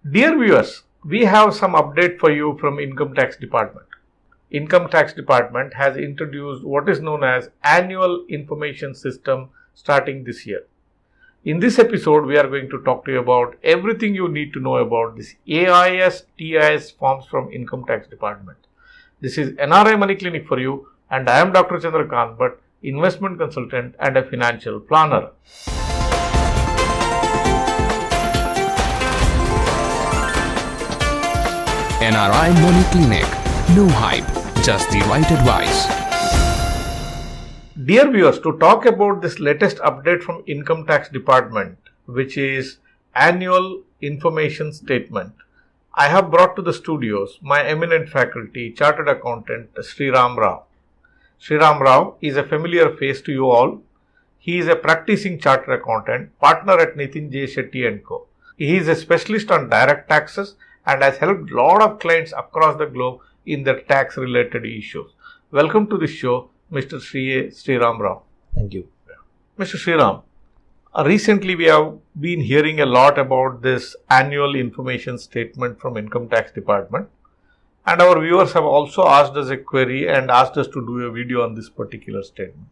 Dear viewers, we have some update for you from Income Tax Department. Income Tax Department has introduced what is known as Annual Information System starting this year. In this episode, we are going to talk to you about everything you need to know about this AIS, TIS forms from Income Tax Department. This is NRI Money Clinic for you, and I am Dr. Chandrakant Bhatt, investment consultant and a financial planner. NRI Money Clinic. No hype, just the right advice. Dear viewers, to talk about this latest update from Income Tax Department, which is Annual Information Statement, I have brought to the studios my eminent faculty, Chartered Accountant Sriram Rao. Sriram Rao is a familiar face to you all. He is a practicing Chartered Accountant, partner at Nitin J. Shetty & Co. He is a specialist on direct taxes and has helped a lot of clients across the globe in their tax related issues. Welcome to the show, Mr. Sriram Rao. Thank you. Mr. Sriram, recently we have been hearing a lot about this annual information statement from Income Tax Department, and our viewers have also asked us a query and asked us to do a video on this particular statement.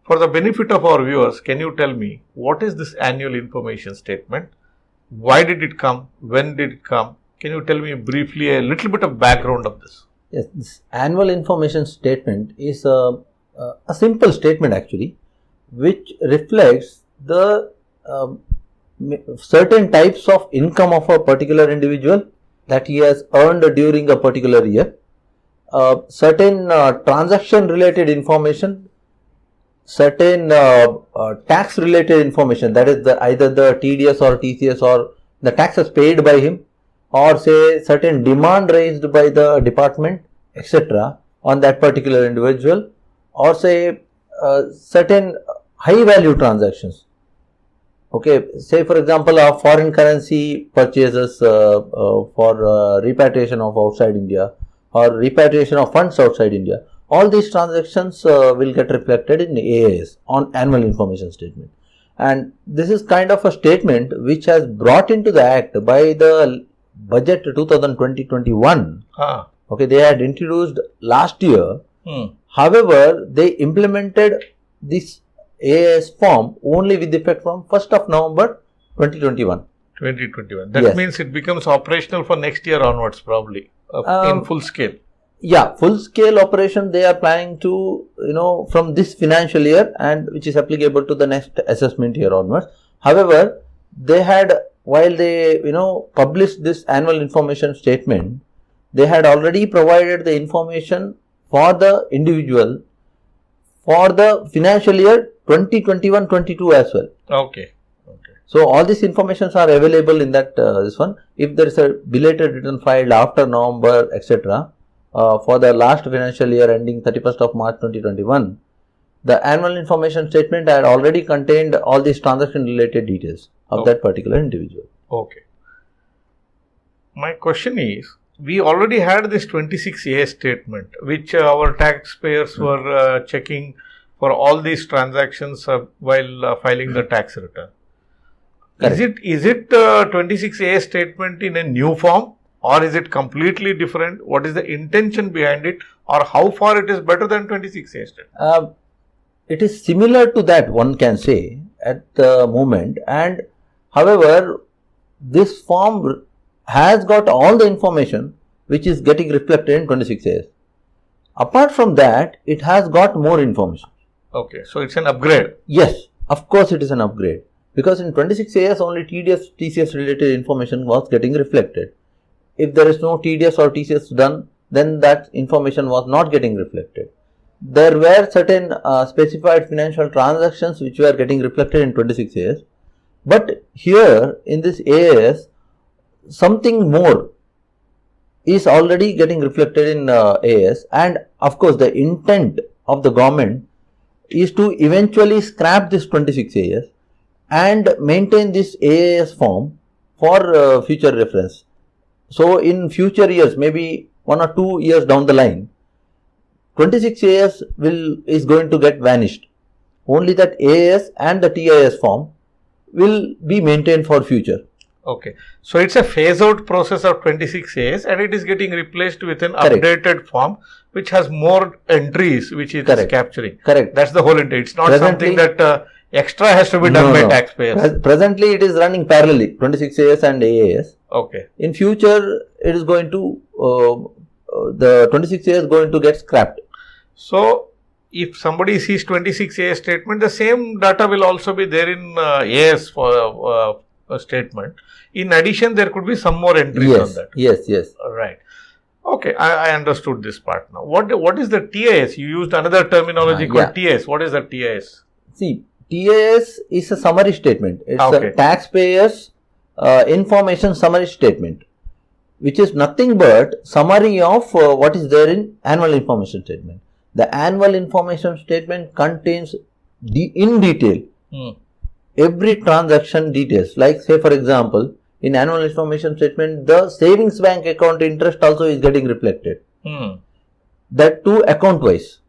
For the benefit of our viewers, can you tell me what is this annual information statement? Why did it come? When did it come? Can you tell me briefly a little bit of background of this? Yes, this annual information statement is a simple statement actually, which reflects the certain types of income of a particular individual that he has earned during a particular year, certain transaction related information, certain tax related information, that is either the TDS or TCS or the taxes paid by him, or say certain demand raised by the department, etc. on that particular individual, or say certain high value transactions. Okay, say for example foreign currency purchases for repatriation of outside India or repatriation of funds outside India. All these transactions will get reflected in AIS on annual information statement. And this is kind of a statement which has brought into the act by the budget 2020-21. Okay, they had introduced last year. However, they implemented this AIS form only with effect from 1st of November 2021. 2021. That Yes. means it becomes operational for next year onwards probably in full scale. Yeah, full scale operation they are planning to, from this financial year, and which is applicable to the next assessment year onwards. However, they had, while they, published this annual information statement, they had already provided the information for the individual for the financial year 2021-22 as well. Okay. So all these informations are available in that this one. If there is a belated return filed after November, etc., for the last financial year ending 31st of March 2021, the annual information statement had already contained all these transaction related details of that particular individual. Okay. My question is, we already had this 26A statement, which our taxpayers were checking for all these transactions while filing the tax return. Correct. Is it 26A statement in a new form, or is it completely different? What is the intention behind it, or how far it is better than 26A statement? It is similar to that, one can say, at the moment, and however, this form has got all the information which is getting reflected in 26AS. Apart from that, it has got more information. Okay, so it's an upgrade. Yes, of course it is an upgrade, because in 26AS only TDS, TCS related information was getting reflected. If there is no TDS or TCS done, then that information was not getting reflected. There were certain specified financial transactions which were getting reflected in 26AS, but here in this AIS, something more is already getting reflected in AIS, and of course the intent of the government is to eventually scrap this 26AS and maintain this AIS form for future reference. So in future years, maybe 1 or 2 years down the line, 26AS is going to get vanished. Only that AIS and the TIS form will be maintained for future. Okay. So it's a phase out process of 26 As and it is getting replaced with an Correct. updated form which has more entries which it is Correct. capturing. Correct. That's the whole entry. It's not Presently- something that extra has to be done by taxpayers. Presently, it is running parallelly, 26 AS and AIS. Okay. In future, it is going to, the 26 AS is going to get scrapped. So if somebody sees 26 AS statement, the same data will also be there in AS for a statement. In addition, there could be some more entries on that. Yes. Right. Okay, I understood this part now. What is the TIS? You used another terminology called TIS. What is the TIS? See, TIS is a summary statement. It's Okay. a taxpayers information summary statement, which is nothing but summary of what is there in annual information statement. The annual information statement contains in detail every transaction details. Like say for example, in annual information statement, the savings bank account interest also is getting reflected. That too account wise.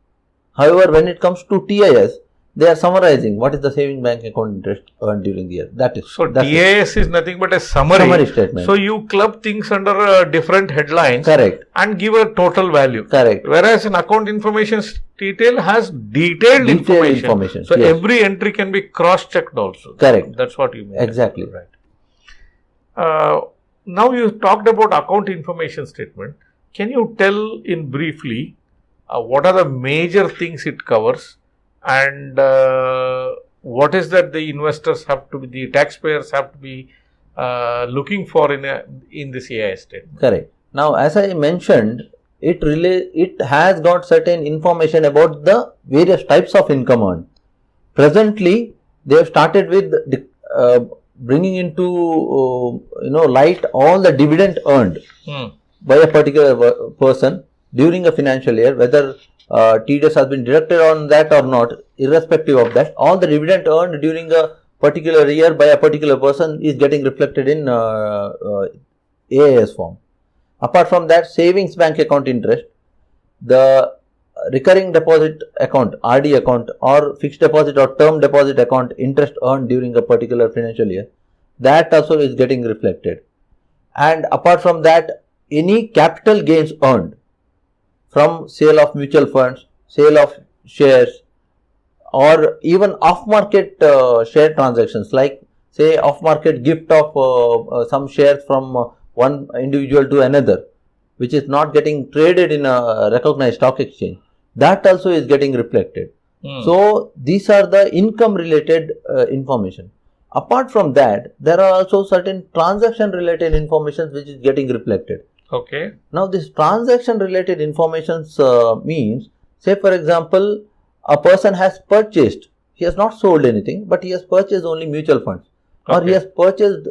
However, when it comes to TIS, they are summarizing what is the savings bank account interest earned during the year. That's TIS is nothing but a summary statement. So you club things under different headlines. Correct. And give a total value. Correct. Whereas an account information detail has detailed information. So every entry can be cross-checked also. Correct. That's what you mean. Exactly. Right. Now you talked about account information statement. Can you tell in briefly what are the major things it covers and what is that the investors have to be, the taxpayers have to be looking for in this AIS statement? Correct. Now, as I mentioned, it has got certain information about the various types of income earned. Presently, they have started with bringing into light all the dividend earned by a particular person during a financial year, whether TDS has been deducted on that or not. Irrespective of that, all the dividend earned during a particular year by a particular person is getting reflected in AIS form. Apart from that, savings bank account interest, the recurring deposit account, RD account, or fixed deposit or term deposit account interest earned during a particular financial year, that also is getting reflected. And apart from that, any capital gains earned from sale of mutual funds, sale of shares, or even off-market share transactions, like say off-market gift of some shares from one individual to another, which is not getting traded in a recognized stock exchange, that also is getting reflected. So these are the income related information. Apart from that, there are also certain transaction related information which is getting reflected. Okay. Now this transaction related information means, say for example, a person has purchased, he has not sold anything, but he has purchased only mutual funds, or he has purchased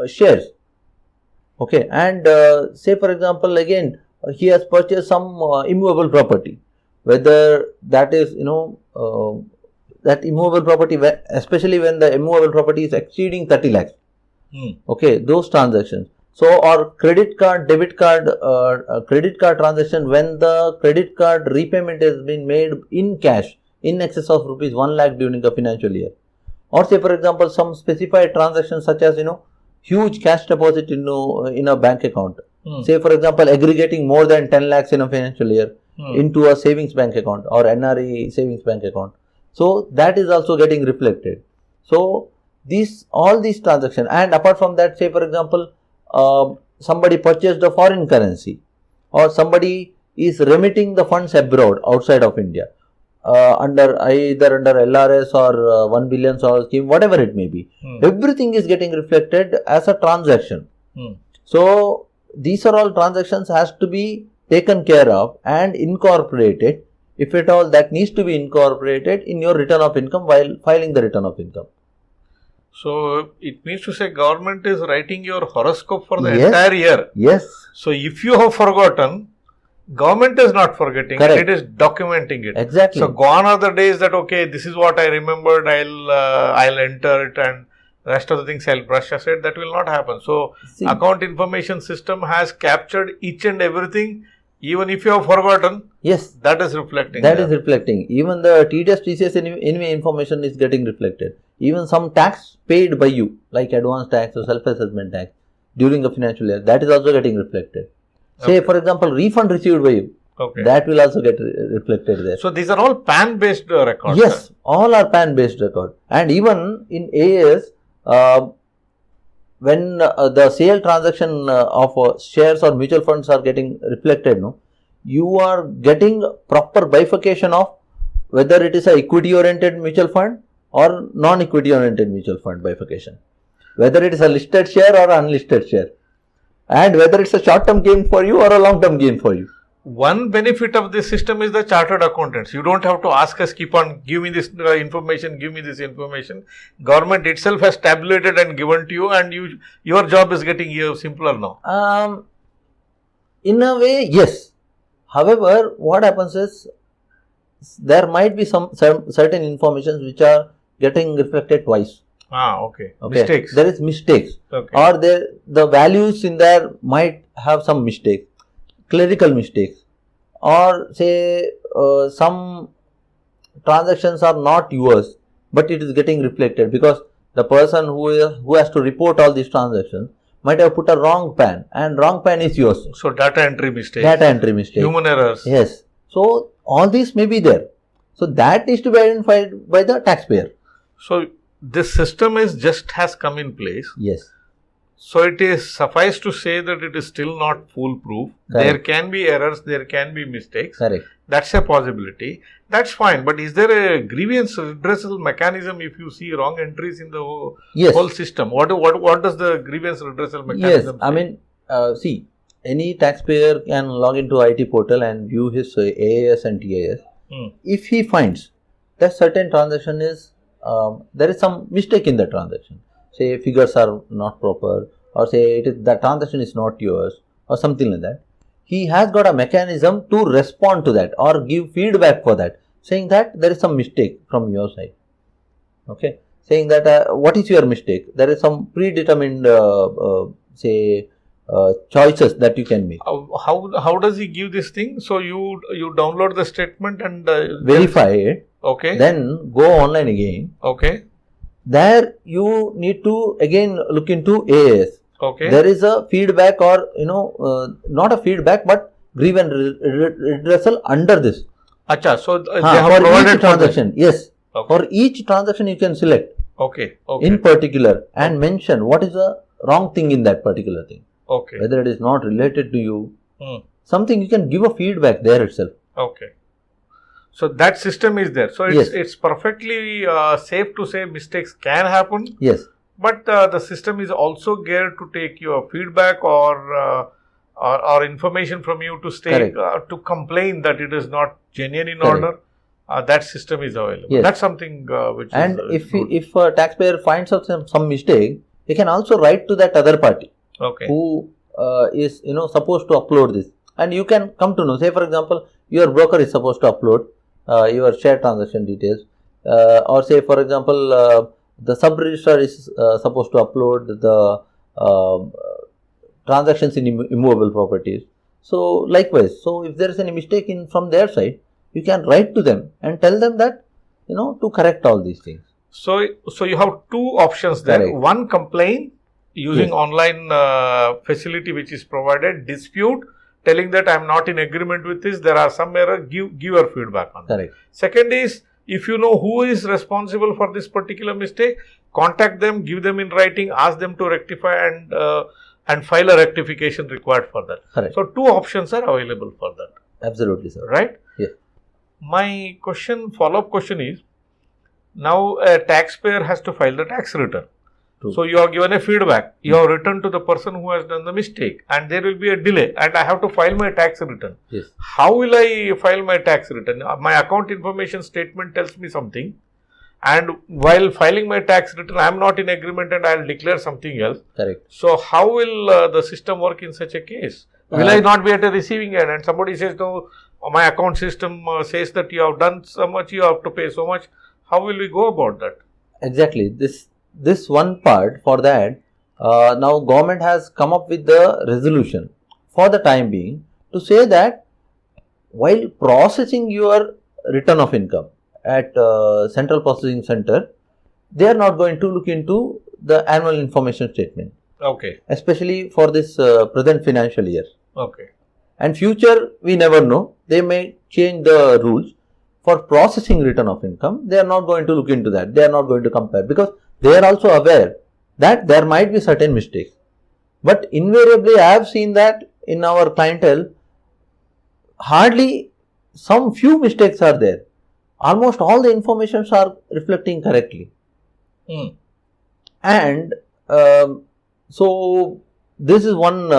shares. Okay, and say for example, again, he has purchased some immovable property, whether that is, that immovable property, especially when the immovable property is exceeding 30 lakhs. Okay, those transactions. So, or credit card, debit card, credit card transaction when the credit card repayment has been made in cash in excess of rupees 1 lakh during a financial year. Or say for example, some specified transactions such as, huge cash deposit in a bank account. Say for example, aggregating more than 10 lakhs in a financial year into a savings bank account or NRI savings bank account. So, that is also getting reflected. So, all these transactions, and apart from that, say for example, somebody purchased a foreign currency, or somebody is remitting the funds abroad outside of India either under LRS or 1 billion scheme, whatever it may be. Everything is getting reflected as a transaction. So these are all transactions has to be taken care of and incorporated, if at all that needs to be incorporated in your return of income while filing the return of income. So it means to say government is writing your horoscope for the entire year. Yes. So if you have forgotten, government is not forgetting. Correct. It is documenting it. Exactly. So gone are the days that okay, this is what I remembered. I'll enter it, and rest of the things I'll brush aside. That will not happen. So account information system has captured each and everything. Even if you have forgotten, yes, that is reflecting. That is reflecting. Even the TDS, TCS anyway information is getting reflected. even some tax paid by you, like advance tax or self-assessment tax during a financial year, that is also getting reflected. Say, for example, refund received by you, that will also get reflected there. So, these are all PAN based records? Yes, all are PAN based record. And even in AIS, when the sale transaction of shares or mutual funds are getting reflected, you are getting proper bifurcation of whether it is a equity oriented mutual fund or non-equity oriented mutual fund bifurcation, whether it is a listed share or unlisted share, and whether it's a short-term gain for you or a long-term gain for you. One benefit of this system is the chartered accountants. You don't have to ask us, keep on, give me this information, give me this information. Government itself has tabulated and given to you, and your job is getting simpler now. In a way, yes. However, what happens is, there might be some certain informations which are getting reflected twice. Okay. Mistakes. There is mistakes. Okay. Or the values in there might have some mistakes, clerical mistakes, or say some transactions are not yours, but it is getting reflected because the person who has to report all these transactions might have put a wrong PAN, and wrong PAN is yours. So, data entry mistakes. Human errors. Yes. So, all these may be there. So, that needs to be identified by the taxpayer. So, this system has come in place. Yes. So, it is suffice to say that it is still not foolproof. Correct. There can be errors, there can be mistakes. Correct. That's a possibility. That's fine. But is there a grievance redressal mechanism if you see wrong entries in the whole system? What does the grievance redressal mechanism say? I mean, see, any taxpayer can log into IT portal and view his AIS and TIS. If he finds that certain transaction is, there is some mistake in the transaction, say figures are not proper, or say that transaction is not yours, or something like that, he has got a mechanism to respond to that or give feedback for that, saying that there is some mistake from your side. Okay, saying that what is your mistake? There is some predetermined choices that you can make. How does he give this thing? So you download the statement and verify it. Okay. Then go online again. Okay. There you need to again look into AIS. Okay. There is a feedback or not a feedback but grievance redressal under this. Acha, so they for have provided each transaction. Yes. Okay. For each transaction you can select. Okay. In particular and mention what is the wrong thing in that particular thing. Okay. Whether it is not related to you. Something you can give a feedback there itself. Okay. So that system is there. So it's perfectly safe to say mistakes can happen. Yes. But the system is also geared to take your feedback or information from you to stay to complain that it is not genuine in order. That system is available. Yes. That's something which and is if a taxpayer finds out some mistake, he can also write to that other party. Okay. Who is supposed to upload this, and you can come to know. Say for example, your broker is supposed to upload your share transaction details, or say for example the sub registrar is supposed to upload the transactions in immovable properties. So likewise, so if there is any mistake from their side, you can write to them and tell them that to correct all these things. So you have two options there. Correct. One, complain using online facility which is provided, dispute, telling that I am not in agreement with this, there are some error, give your feedback on that. Second is, if you know who is responsible for this particular mistake, contact them, give them in writing, ask them to rectify and file a rectification required for that. Correct. So two options are available for that. Absolutely, sir. Right? Yes. My follow-up question is, now a taxpayer has to file the tax return. True. So you are given a feedback, you have written to the person who has done the mistake, and there will be a delay, and I have to file my tax return. Yes. How will I file my tax return? My account information statement tells me something, and while filing my tax return, I am not in agreement and I will declare something else. Correct. So how will the system work in such a case? Will I not be at a receiving end and somebody says, no, my account system says that you have done so much, you have to pay so much. How will we go about that? Exactly. This one part for that, now government has come up with the resolution for the time being to say that while processing your return of income at central processing center, they are not going to look into the annual information statement, Okay. especially for this present financial year. Okay. And future, we never know. They may change the rules. For processing return of income, they are not going to look into that. They are not going to compare, because they are also aware that there might be certain mistakes. But invariably, I have seen that in our clientele, hardly some few mistakes are there. Almost all the informations are reflecting correctly. Hmm. And so this is one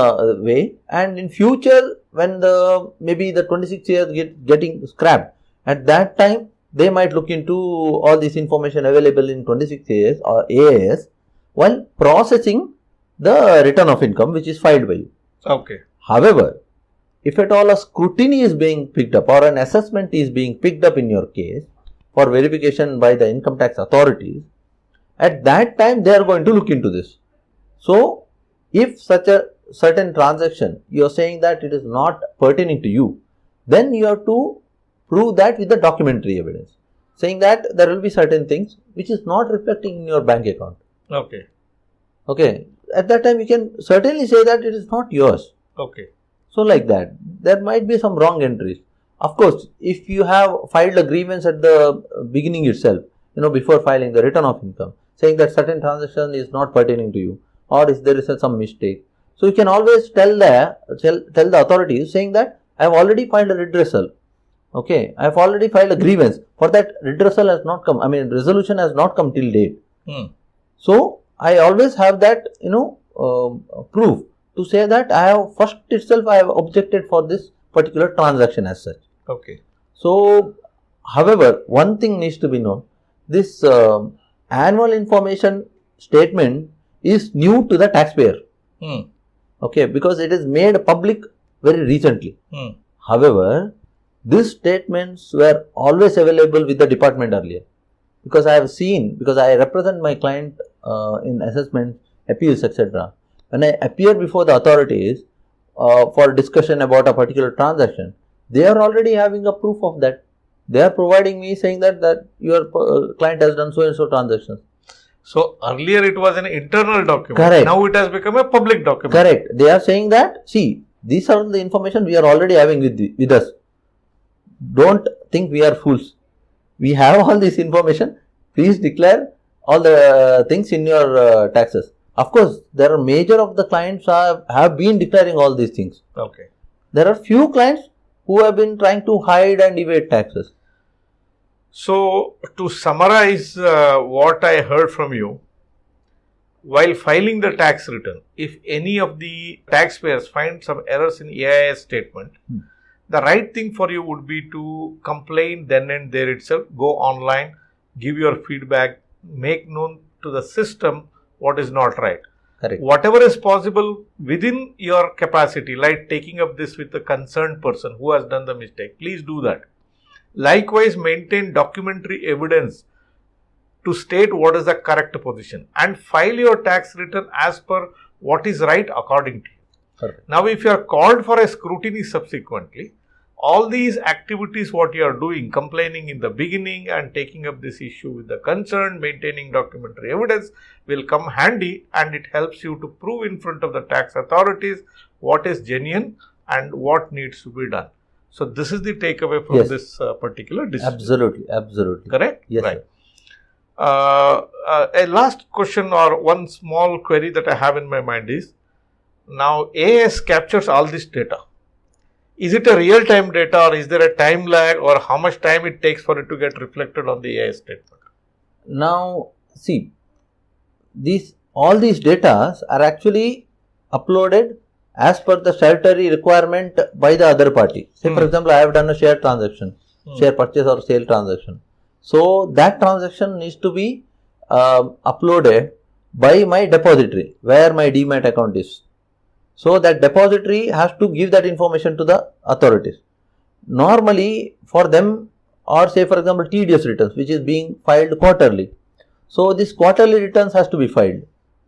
way. And in future, when the maybe the 26 years getting scrapped, at that time they might look into all this information available in 26 years or AIS while processing the return of income which is filed by you. Okay. However, if at all a scrutiny is being picked up or an assessment is being picked up in your case for verification by the income tax authorities, at that time they are going to look into this. So, if such a certain transaction you are saying that it is not pertaining to you, then you have to prove that with the documentary evidence, saying that there will be certain things which is not reflecting in your bank account. Okay. Okay, at that time you can certainly say that it is not yours. Okay. So like that, there might be some wrong entries. Of course, if you have filed a grievance at the beginning itself, before filing the return of income, saying that certain transaction is not pertaining to you, or if there is some mistake, so you can always tell the authorities saying that I have already filed a redressal. Okay, I have already filed a grievance. For that, redressal has not come. Resolution has not come till date. So I always have that proof to say that I have first itself I have objected for this particular transaction as such. Okay. So, however, one thing needs to be known: this annual information statement is new to the taxpayer. Okay, because it is made public very recently. However, these statements were always available with the department earlier, because I have seen, because I represent my client in assessment, appeals, etc. When I appear before the authorities for discussion about a particular transaction, they are already having a proof of that. They are providing me saying that your client has done so and so transactions. So earlier it was an internal document. Correct. Now it has become a public document. Correct. They are saying that, see, these are the information we are already having with us. Don't think we are fools. We have all this information. Please declare all the things in your taxes. Of course, there are major of the clients have been declaring all these things. Okay. There are few clients who have been trying to hide and evade taxes. So, to summarize what I heard from you, while filing the tax return, if any of the taxpayers find some errors in AIS statement, the right thing for you would be to complain then and there itself, go online, give your feedback, make known to the system what is not right. Correct. Whatever is possible within your capacity, like taking up this with the concerned person who has done the mistake, please do that. Likewise, maintain documentary evidence to state what is the correct position and file your tax return as per what is right according to you. Correct. Now, if you are called for a scrutiny subsequently, all these activities what you are doing, complaining in the beginning and taking up this issue with the concerned, maintaining documentary evidence will come handy, and it helps you to prove in front of the tax authorities what is genuine and what needs to be done. So, this is the takeaway from this particular decision. Absolutely, absolutely. Correct? Yes, right. sir. A last question or one small query that I have in my mind is, now AIS captures all this data. Is it a real-time data, or is there a time lag, or how much time it takes for it to get reflected on the AIS statement? Now, see, all these data are actually uploaded as per the statutory requirement by the other party. Say, for example, I have done a share transaction, share purchase or sale transaction. So, that transaction needs to be uploaded by my depository, where my demat account is. So, that depository has to give that information to the authorities. Normally, for them, or say for example TDS returns, which is being filed quarterly. So, this quarterly returns has to be filed.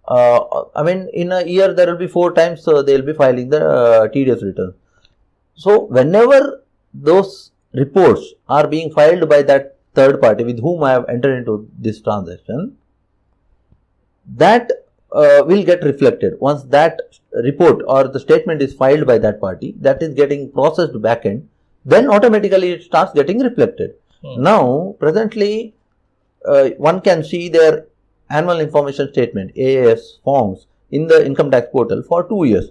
In a year there will be 4 times they will be filing the TDS returns. So, whenever those reports are being filed by that third party with whom I have entered into this transaction, that will get reflected. Once that report or the statement is filed by that party, that is getting processed backend, then automatically it starts getting reflected. Now, presently, one can see their annual information statement, AIS forms in the income tax portal for 2 years.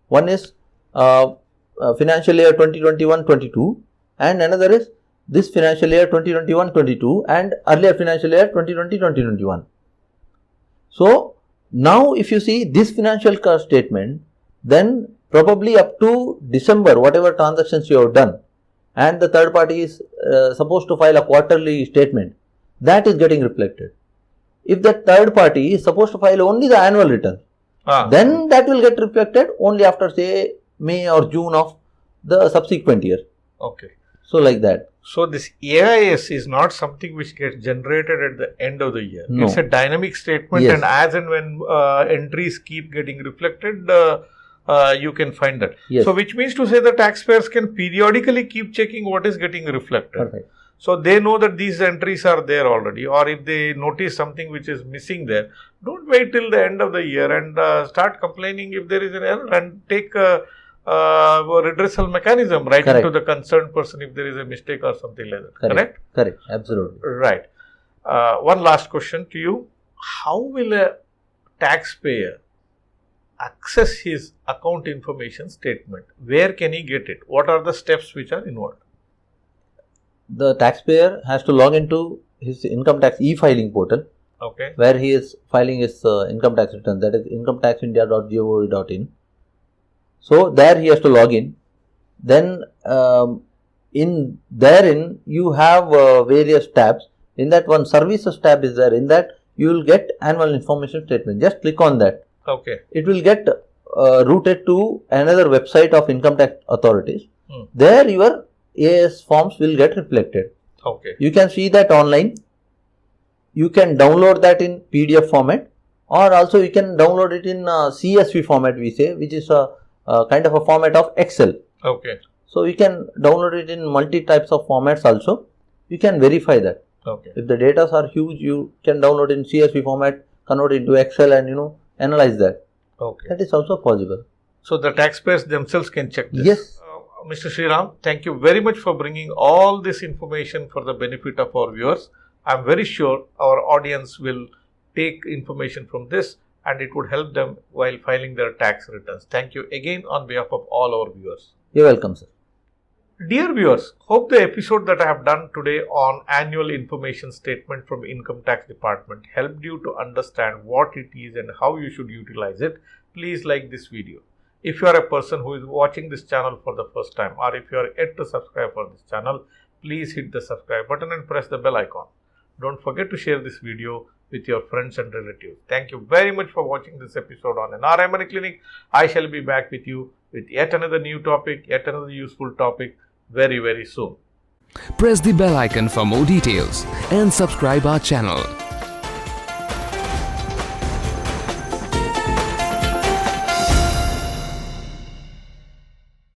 One is financial year 2021-22 and another is this financial year 2021-22 and earlier financial year 2020-2021. So, now if you see this financial statement, then probably up to December, whatever transactions you have done, and the third party is supposed to file a quarterly statement, that is getting reflected. If the third party is supposed to file only the annual return, then that will get reflected only after say May or June of the subsequent year. Okay. So like that. So this AIS is not something which gets generated at the end of the year. No. It's a dynamic statement, Yes. and as and when entries keep getting reflected, you can find that. Yes. So which means to say the taxpayers can periodically keep checking what is getting reflected. Perfect. So they know that these entries are there already, or if they notice something which is missing there, don't wait till the end of the year and start complaining if there is an error, and take a redressal mechanism right Correct. into the concerned person if there is a mistake or something like that. Correct? Correct. Absolutely. Right. One last question to you. How will a taxpayer access his account information statement? Where can he get it? What are the steps which are involved? The taxpayer has to log into his income tax e-filing portal, Okay. where he is filing his income tax return, that is incometaxindia.gov.in. So there he has to log in. Then therein you have various tabs. In that one services tab is there. In that you will get annual information statement. Just click on that. Okay. It will get routed to another website of income tax authorities. There your AIS forms will get reflected. Okay. You can see that online. You can download that in PDF format, or also you can download it in CSV format, we say, which is a kind of a format of Excel. Okay. So you can download it in multi types of formats also. You can verify that. Okay. If the data are huge, you can download in CSV format, convert it into Excel, and analyze that. Okay. That is also possible. So the taxpayers themselves can check this. Yes. Mr. Sriram, thank you very much for bringing all this information for the benefit of our viewers. I am very sure our audience will take information from this, and it would help them while filing their tax returns. Thank you again on behalf of all our viewers. You're welcome, sir. Dear viewers, hope the episode that I have done today on annual information statement from Income Tax Department helped you to understand what it is and how you should utilize it. Please like this video. If you are a person who is watching this channel for the first time, or if you are yet to subscribe for this channel, please hit the subscribe button and press the bell icon. Don't forget to share this video with your friends and relatives. Thank you very much for watching this episode on NRI Money Clinic. I shall be back with you with yet another new topic, yet another useful topic very, very soon. Press the bell icon for more details and subscribe our channel.